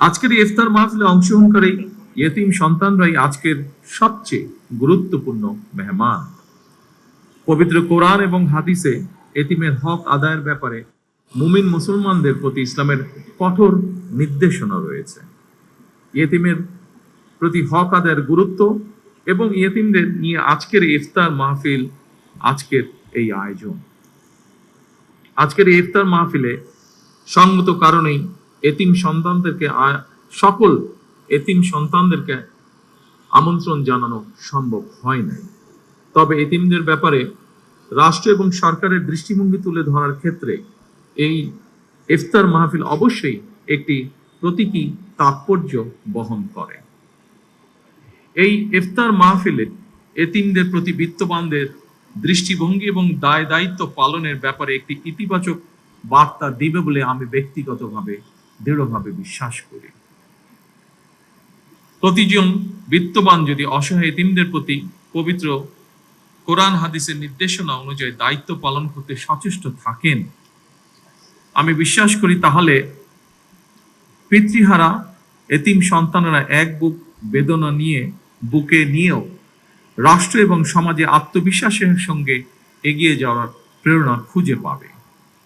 আজকের এই ইফতার মাহফিলে অংশগ্রহণকারী ইয়েতিম সন্তানরাই আজকের সবচেয়ে গুরুত্বপূর্ণ মেহমান। পবিত্র কোরআন এবং হাদিসে এতিমের হক আদায়ের ব্যাপারে মুমিন মুসলমানদের প্রতি ইসলামের কঠোর নির্দেশনা রয়েছে। ইয়েতিমের প্রতি হক আদায়ের গুরুত্ব এবং ইয়েতিমদের নিয়ে আজকের ইফতার মাহফিল, আজকের এই আয়োজন। আজকের এই ইফতার মাহফিলে সঙ্গত কারণেই সকল এতিম সন্তানদেরকে আমন্ত্রণ জানানো সম্ভব হয় নাই। তবে এতিমদের ব্যাপারে রাষ্ট্র এবং সরকারের দৃষ্টিভঙ্গি তুলে ধরার ক্ষেত্রে এই ইফতার মাহফিল অবশ্যই একটি প্রতীকী তাৎপর্য বহন করে। এই ইফতার মাহফিলে এতিমদের প্রতি বিত্তবানদের দৃষ্টিভঙ্গি এবং দায় দায়িত্ব পালনের ব্যাপারে একটি ইতিবাচক বার্তা দিবে বলে আমি ব্যক্তিগতভাবে দৃঢ়ভাবে বিশ্বাস করি। প্রতিজন বিত্তবান যদি অসহায় এতিমদের প্রতি পবিত্র কোরআন হাদিসের নির্দেশনা অনুযায়ী দায়িত্ব পালন করতে সচেষ্ট থাকেন, আমি বিশ্বাস করি তাহলে পিতৃহারা এতিম সন্তানেরা এক বুক বেদনা বুকে নিয়েও রাষ্ট্র এবং সমাজে আত্মবিশ্বাসের সঙ্গে এগিয়ে যাওয়ার প্রেরণা খুঁজে পাবে।